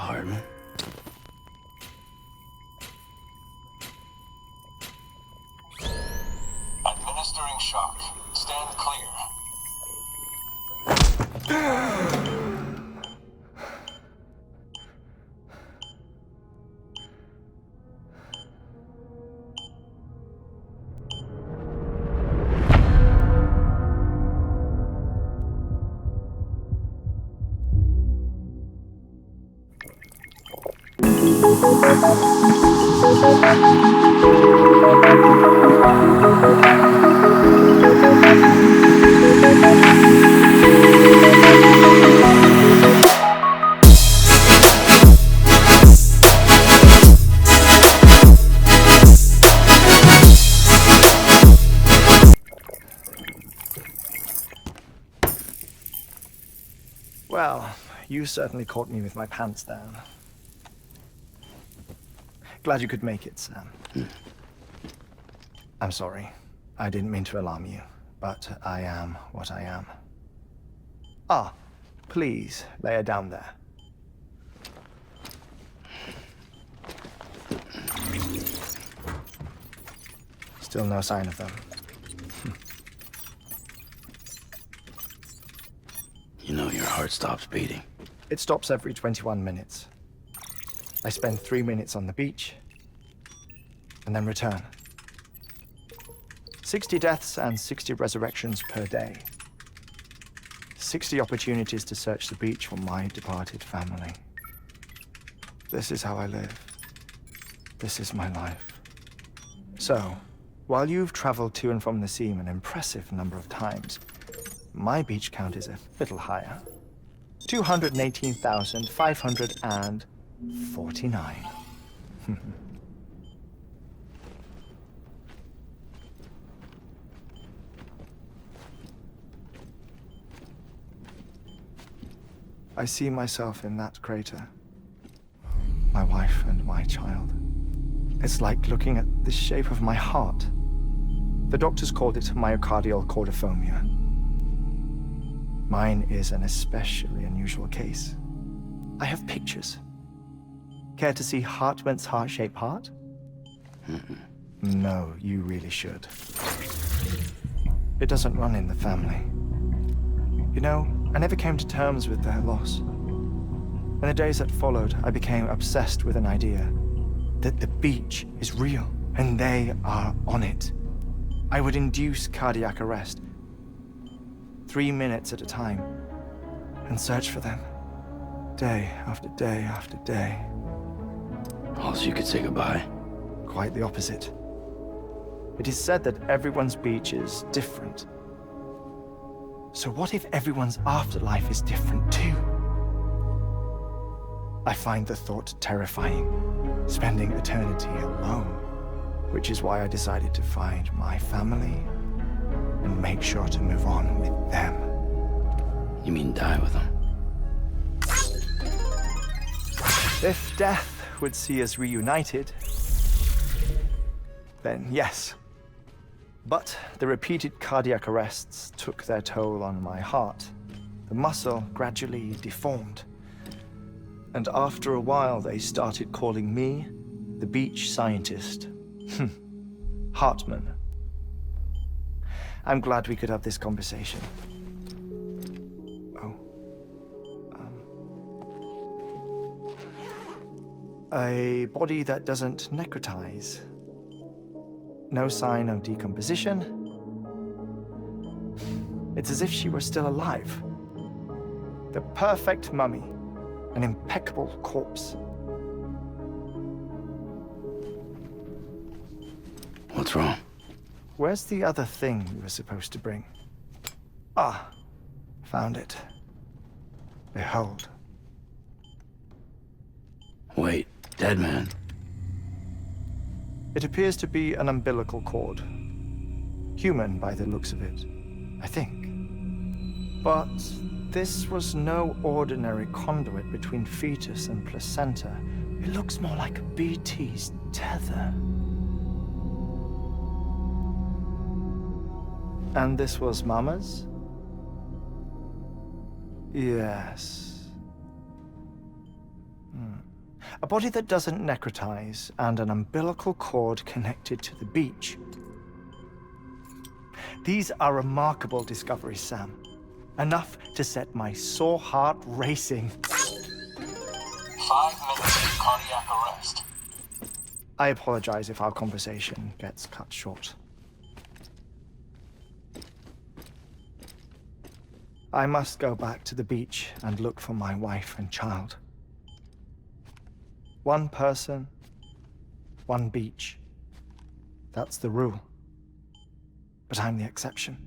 Hartman. Administering shock. Stand clear. Well, you certainly caught me with my pants down. Glad you could make it, Sam. I'm sorry. I didn't mean to alarm you, but I am what I am. Ah, please, lay her down there. Still no sign of them. You know your heart stops beating. It stops every 21 minutes. I spend 3 minutes on the beach, and then return. 60 deaths and 60 resurrections per day. 60 opportunities to search the beach for my departed family. This is how I live. This is my life. So, while you've traveled to and from the seam an impressive number of times, my beach count is a little higher. 218,549. I see myself in that crater. My wife and my child. It's like looking at the shape of my heart. The doctors called it myocardial cordiformia. Mine is an especially unusual case. I have pictures. Care to see Hartman's heart-shaped heart? No, you really should. It doesn't run in the family. You know, I never came to terms with their loss. In the days that followed, I became obsessed with an idea that the beach is real and they are on it. I would induce cardiac arrest, 3 minutes at a time, and search for them, day after day after day. Also, you could say goodbye. Quite the opposite. It is said that everyone's beach is different. So what if everyone's afterlife is different too? I find the thought terrifying, spending eternity alone, which is why I decided to find my family and make sure to move on with them. You mean die with them? If death would see us reunited, then yes. But the repeated cardiac arrests took their toll on my heart. The muscle gradually deformed. And after a while, they started calling me the beach scientist. Hartman. I'm glad we could have this conversation. A body that doesn't necrotize. No sign of decomposition. It's as if she were still alive. The perfect mummy. An impeccable corpse. What's wrong? Where's the other thing you were supposed to bring? Ah, found it. Behold. Wait, dead man. It appears to be an umbilical cord. Human by the looks of it, I think. But this was no ordinary conduit between fetus and placenta. It looks more like a BT's tether. And this was Mama's? Yes. A body that doesn't necrotize, and an umbilical cord connected to the beach. These are remarkable discoveries, Sam. Enough to set my sore heart racing. 5 minutes to cardiac arrest. I apologize if our conversation gets cut short. I must go back to the beach and look for my wife and child. One person, one beach. That's the rule. But I'm the exception.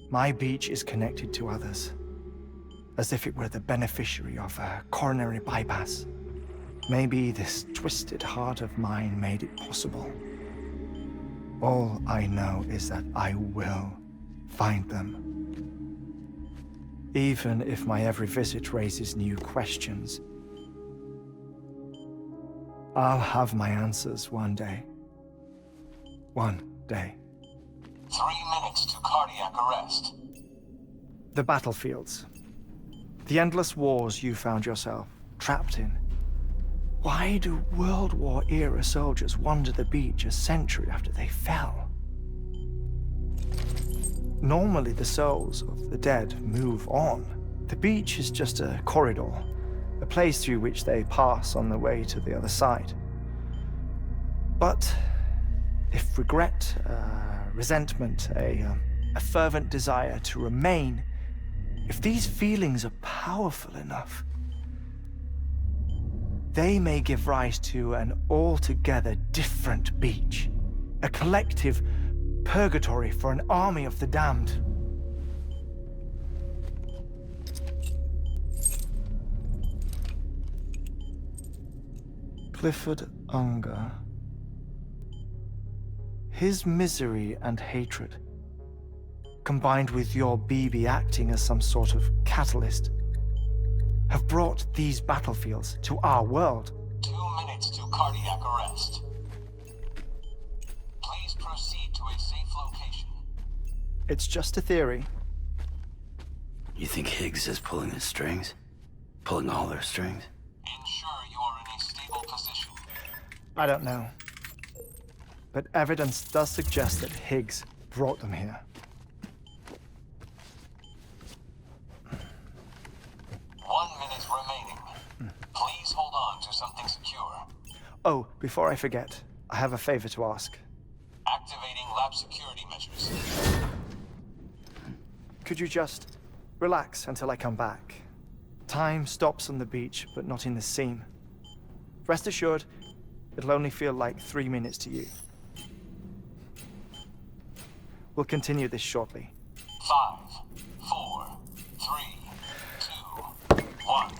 My beach is connected to others, as if it were the beneficiary of a coronary bypass. Maybe this twisted heart of mine made it possible. All I know is that I will find them. Even if my every visit raises new questions, I'll have my answers one day. One day. 3 minutes to cardiac arrest. The battlefields. The endless wars you found yourself trapped in. Why do World War-era soldiers wander the beach a century after they fell? Normally, the souls of the dead move on. The beach is just a corridor, a place through which they pass on the way to the other side. But if regret, resentment, a fervent desire to remain, if these feelings are powerful enough, they may give rise to an altogether different beach, a collective purgatory for an army of the damned. Clifford Unger. His misery and hatred, combined with your BB acting as some sort of catalyst, have brought these battlefields to our world. 2 minutes to cardiac arrest. Please proceed to a safe location. It's just a theory. You think Higgs is pulling the strings? Pulling all their strings? Ensure you are in a stable position. I don't know. But evidence does suggest that Higgs brought them here. 1 minute remaining. Please hold on to something secure. Oh, before I forget, I have a favor to ask. Activating lab security measures. Could you just relax until I come back? Time stops on the beach, but not in the scene. Rest assured, it'll only feel like 3 minutes to you. We'll continue this shortly. 5, 4, 3, 2, 1.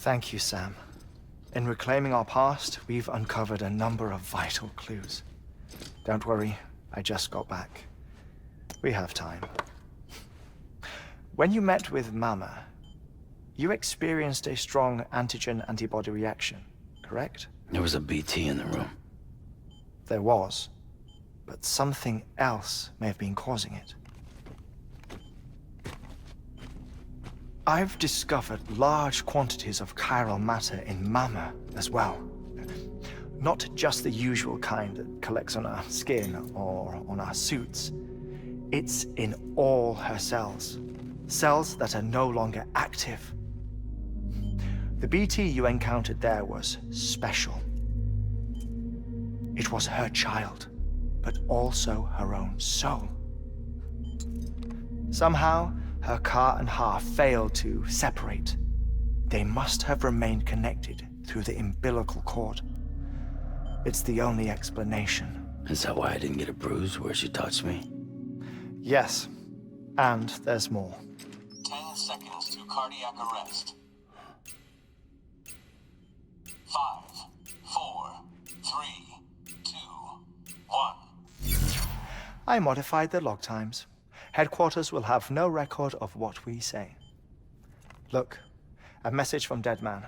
Thank you, Sam. In reclaiming our past, we've uncovered a number of vital clues. Don't worry, I just got back. We have time. When you met with Mama, you experienced a strong antigen-antibody reaction, correct? There was a BT in the room. There was. but something else may have been causing it. I've discovered large quantities of chiral matter in Mama as well. Not just the usual kind that collects on our skin or on our suits. It's in all her cells. Cells that are no longer active. The BT you encountered there was special. It was her child, but also her own soul. Somehow, her car and half failed to separate. They must have remained connected through the umbilical cord. It's the only explanation. Is that why I didn't get a bruise where she touched me? Yes, and there's more. 10 seconds to cardiac arrest. 5, 4, 3, 2, 1. I modified the log times. Headquarters will have no record of what we say. Look, a message from Dead Man.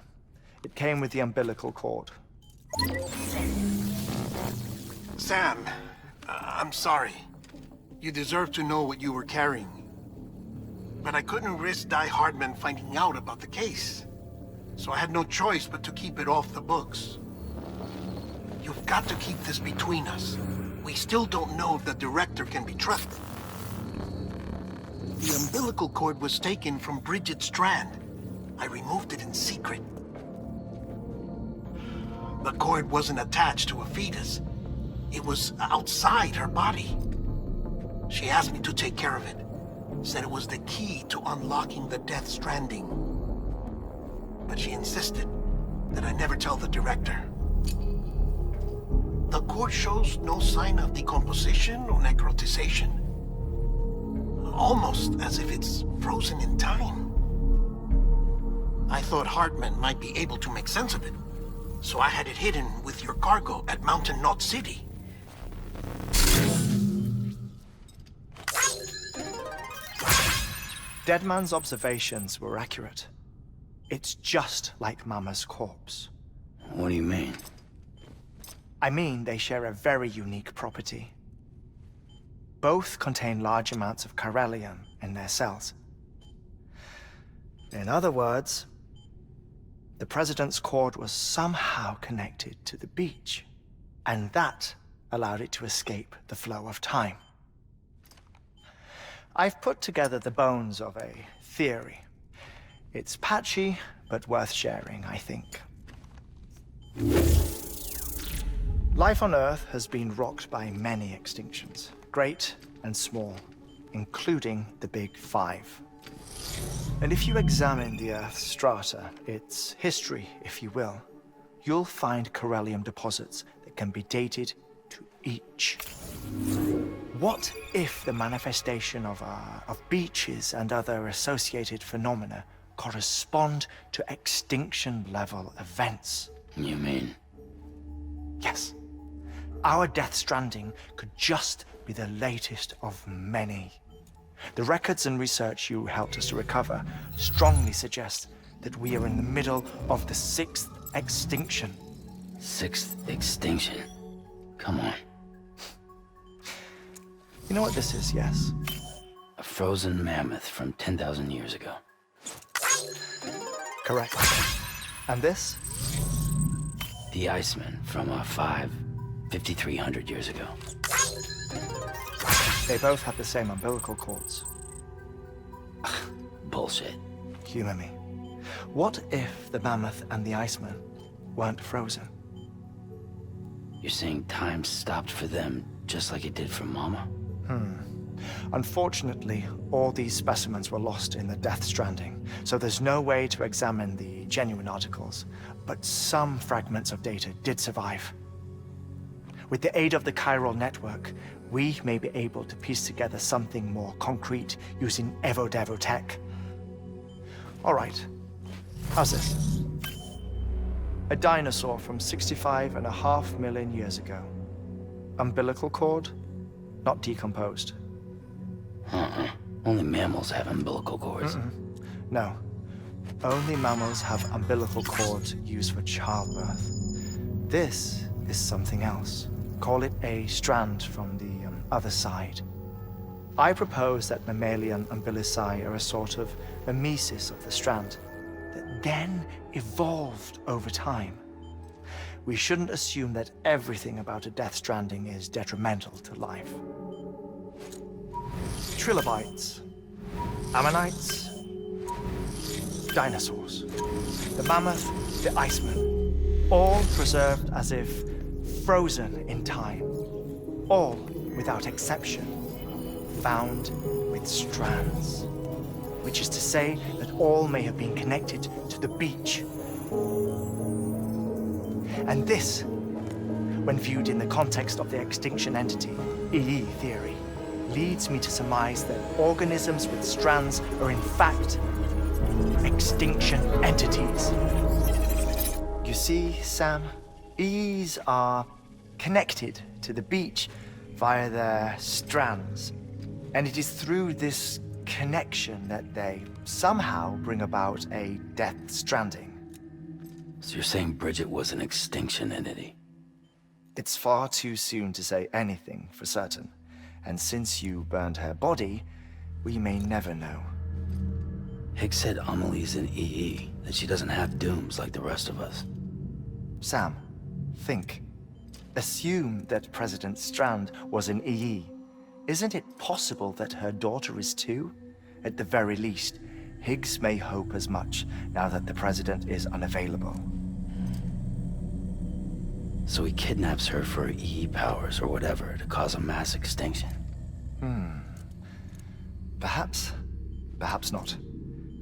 It came with the umbilical cord. Sam, I'm sorry. You deserve to know what you were carrying. But I couldn't risk HEARTMAN finding out about the case. So I had no choice but to keep it off the books. You've got to keep this between us. We still don't know if the director can be trusted. The umbilical cord was taken from Bridget Strand. I removed it in secret. The cord wasn't attached to a fetus. It was outside her body. She asked me to take care of it. Said it was the key to unlocking the Death Stranding. But she insisted that I never tell the director. The cord shows no sign of decomposition or necrotization. Almost as if it's frozen in time. I thought HEARTMAN might be able to make sense of it, so I had it hidden with your cargo at Mountain Knot City. Deadman's observations were accurate. It's just like Mama's corpse. What do you mean? I mean, they share a very unique property. Both contain large amounts of chiralium in their cells. In other words, the President's cord was somehow connected to the beach, and that allowed it to escape the flow of time. I've put together the bones of a theory. It's patchy, but worth sharing, I think. Life on Earth has been rocked by many extinctions, great and small, including the Big Five. And if you examine the Earth's strata, its history, if you will, you'll find chiralium deposits that can be dated to each. What if the manifestation of beaches and other associated phenomena correspond to extinction-level events? You mean? Yes. Our Death Stranding could just be the latest of many. The records and research you helped us to recover strongly suggest that we are in the middle of the 6th extinction. 6th extinction? Come on. You know what this is, yes? A frozen mammoth from 10,000 years ago. Correct. And this? The Iceman from 5,300 years ago. They both have the same umbilical cords. Bullshit. Humor me. What if the mammoth and the Iceman weren't frozen? You're saying time stopped for them just like it did for Mama? Unfortunately, all these specimens were lost in the Death Stranding, so there's no way to examine the genuine articles, but some fragments of data did survive. With the aid of the chiral network, we may be able to piece together something more concrete using Evo-Devo tech. All right, how's this? A dinosaur from 65.5 million years ago. Umbilical cord, not decomposed. Only mammals have umbilical cords. No, only mammals have umbilical cords used for childbirth. This is something else. Call it a strand from the other side. I propose that mammalian umbilici are a sort of mimesis of the strand that then evolved over time. We shouldn't assume that everything about a death stranding is detrimental to life. Trilobites, ammonites, dinosaurs, the mammoth, the iceman, all preserved as if frozen in time, all without exception found with strands, which is to say that all may have been connected to the beach. And this, when viewed in the context of the extinction entity, EE theory, leads me to surmise that organisms with strands are in fact extinction entities. You see, Sam, EEs are connected to the beach via their strands. And it is through this connection that they somehow bring about a death stranding. So you're saying Bridget was an extinction entity? It's far too soon to say anything for certain. And since you burned her body, we may never know. Higgs said Amelie's an EE, that she doesn't have dooms like the rest of us. Sam, think. Assume that President Strand was an EE. Isn't it possible that her daughter is too? At the very least, Higgs may hope as much now that the president is unavailable. So he kidnaps her for EE powers or whatever to cause a mass extinction. Perhaps. Perhaps not.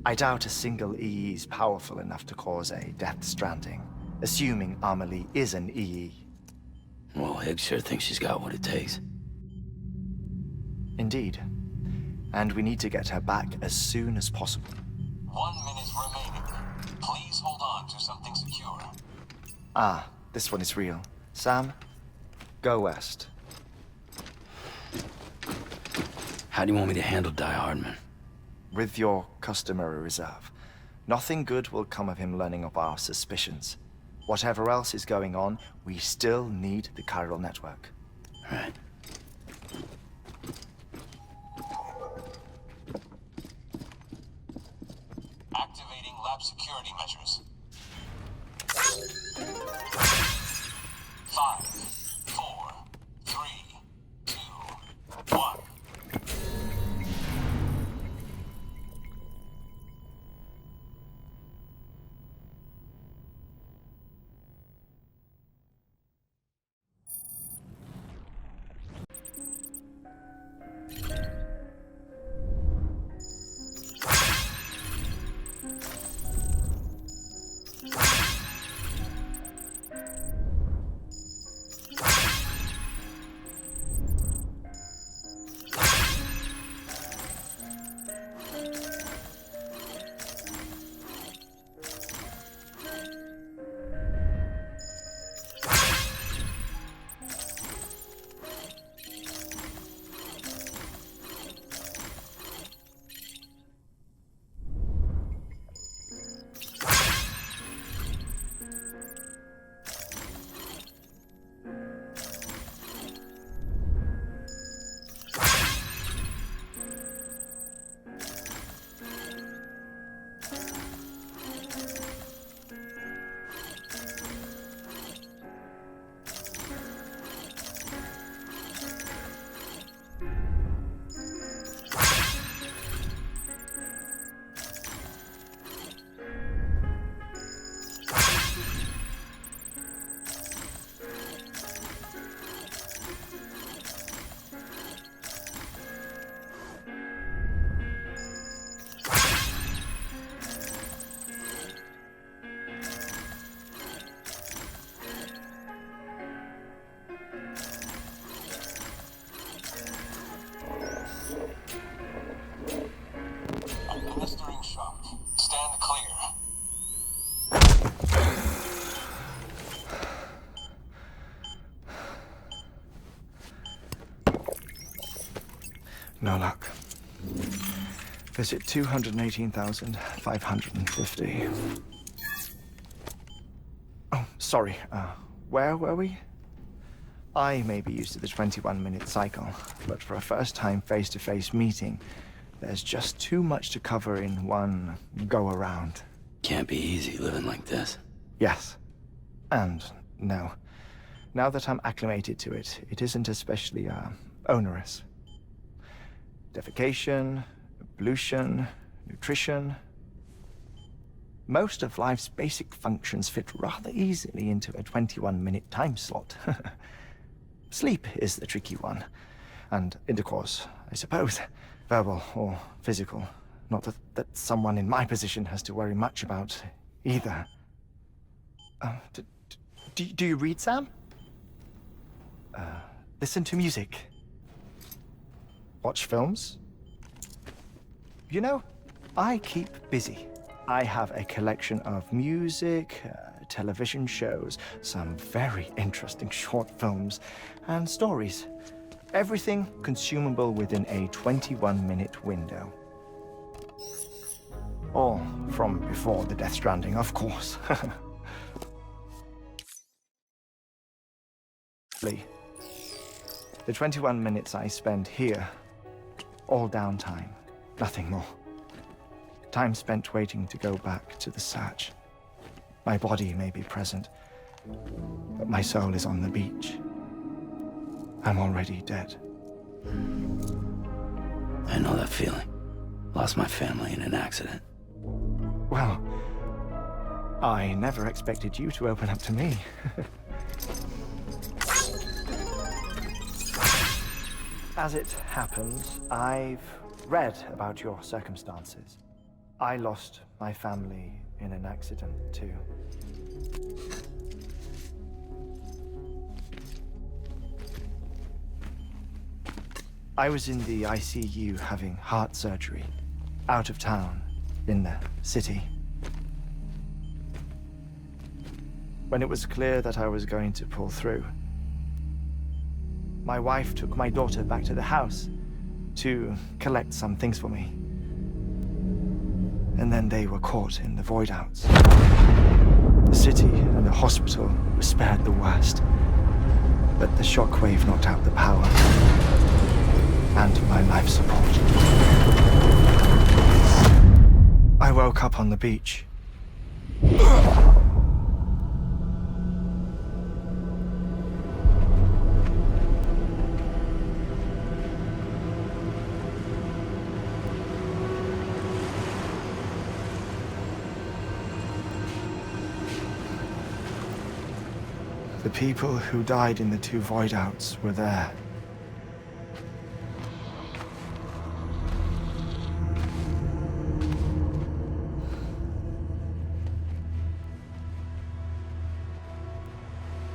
I doubt a single EE is powerful enough to cause a death stranding, assuming Amelie is an EE. Well, Higgs sure thinks she's got what it takes. Indeed. And we need to get her back as soon as possible. 1 minute remaining. Please hold on to something secure. Ah, this one is real. Sam, go west. How do you want me to handle Die Hardman? With your customary reserve. Nothing good will come of him learning of our suspicions. Whatever else is going on, we still need the chiral network. Right. Activating lab security measures. 5, 4, 3, 2, 1. Blistering shock. Stand clear. No luck. Visit 218,550. Oh, sorry. Where were we? I may be used to the 21-minute cycle, but for a first-time face-to-face meeting, there's just too much to cover in one go-around. Can't be easy living like this. Yes. And no. Now that I'm acclimated to it, it isn't especially, onerous. Defecation, pollution, nutrition. Most of life's basic functions fit rather easily into a 21-minute time slot. Sleep is the tricky one. And intercourse, I suppose. Verbal or physical. Not that someone in my position has to worry much about either. Do you read, Sam? Listen to music. Watch films? You know, I keep busy. I have a collection of music, television shows, some very interesting short films, and stories. Everything consumable within a 21-minute window. All from before the Death Stranding, of course. The 21 minutes I spend here, all downtime, nothing more. Time spent waiting to go back to the search. My body may be present, but my soul is on the beach. I'm already dead. I know that feeling. Lost my family in an accident. Well, I never expected you to open up to me. As it happens, I've read about your circumstances. I lost my family in an accident, too. I was in the ICU having heart surgery, out of town, in the city. When it was clear that I was going to pull through, my wife took my daughter back to the house to collect some things for me. And then they were caught in the void-outs. The city and the hospital were spared the worst, but the shockwave knocked out the power and my life support. I woke up on the beach. The people who died in the two void-outs were there.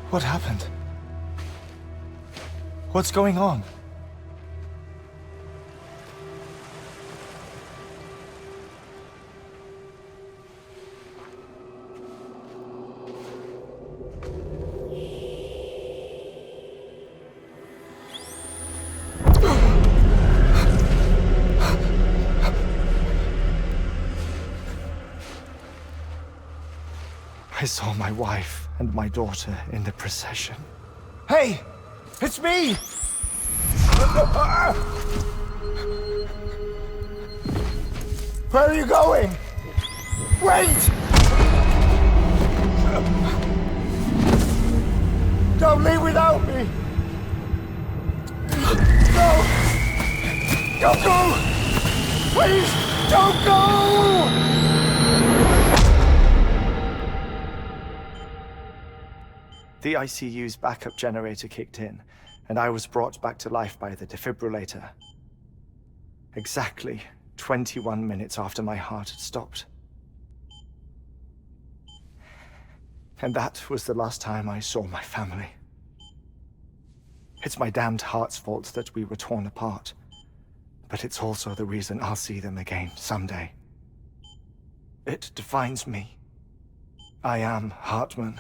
What happened? What's going on? I saw my wife and my daughter in the procession. Hey! It's me! Where are you going? Wait! Don't leave without me! No! Don't go! Please, don't go! The ICU's backup generator kicked in, and I was brought back to life by the defibrillator. Exactly 21 minutes after my heart had stopped. And that was the last time I saw my family. It's my damned heart's fault that we were torn apart, but it's also the reason I'll see them again someday. It defines me. I am HEARTMAN.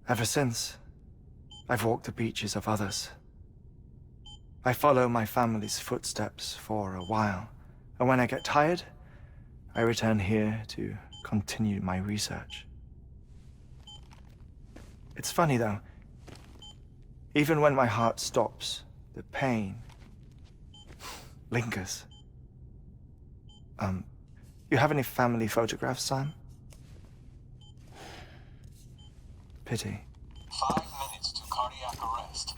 Ever since, I've walked the beaches of others. I follow my family's footsteps for a while, and when I get tired, I return here to continue my research. It's funny, though. Even when my heart stops, the pain lingers. You have any family photographs, Sam? Pity. 5 minutes to cardiac arrest.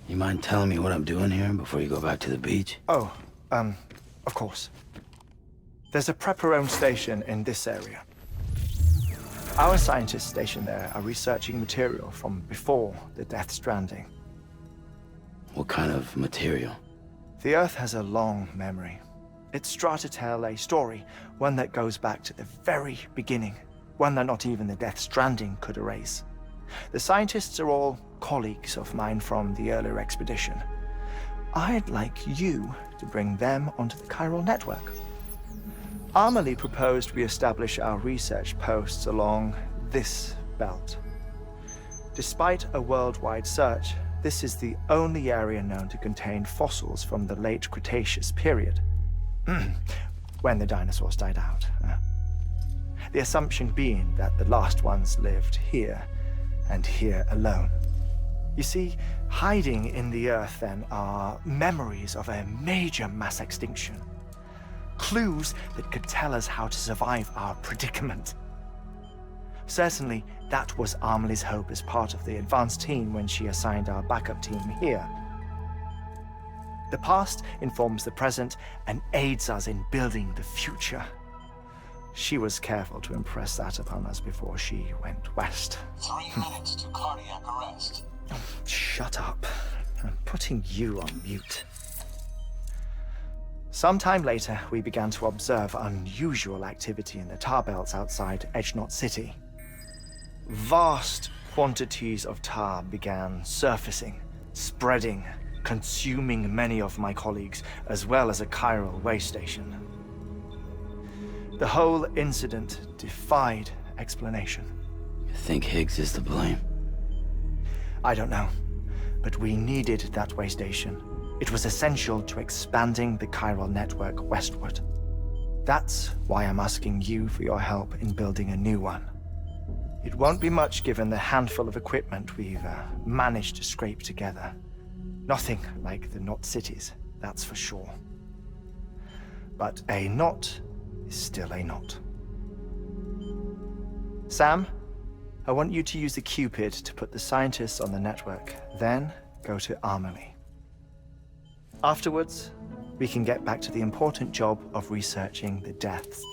You mind telling me what I'm doing here before you go back to the beach? Oh, of course. There's a prep-your-own station in this area. Our scientists stationed there are researching material from before the Death Stranding. What kind of material? The Earth has a long memory. It's trying to tell a story, one that goes back to the very beginning, one that not even the Death Stranding could erase. The scientists are all colleagues of mine from the earlier expedition. I'd like you to bring them onto the chiral network. Amelie proposed we establish our research posts along this belt. Despite a worldwide search, this is the only area known to contain fossils from the late Cretaceous period, when the dinosaurs died out. The assumption being that the last ones lived here, and here alone. You see, hiding in the Earth then are memories of a major mass extinction. Clues that could tell us how to survive our predicament. Certainly, that was Amelie's hope as part of the advanced team when she assigned our backup team here. The past informs the present and aids us in building the future. She was careful to impress that upon us before she went west. 3 minutes to cardiac arrest. Shut up. I'm putting you on mute. Sometime later, we began to observe unusual activity in the tar belts outside Edgenot City. Vast quantities of tar began surfacing, spreading, consuming many of my colleagues, as well as a chiral way station. The whole incident defied explanation. You think Higgs is to blame? I don't know, but we needed that way station. It was essential to expanding the chiral network westward. That's why I'm asking you for your help in building a new one. It won't be much given the handful of equipment we've managed to scrape together. Nothing like the knot cities, that's for sure. But a knot is still a knot. Sam, I want you to use the Cupid to put the scientists on the network, then go to Amelie. Afterwards, we can get back to the important job of researching the deaths.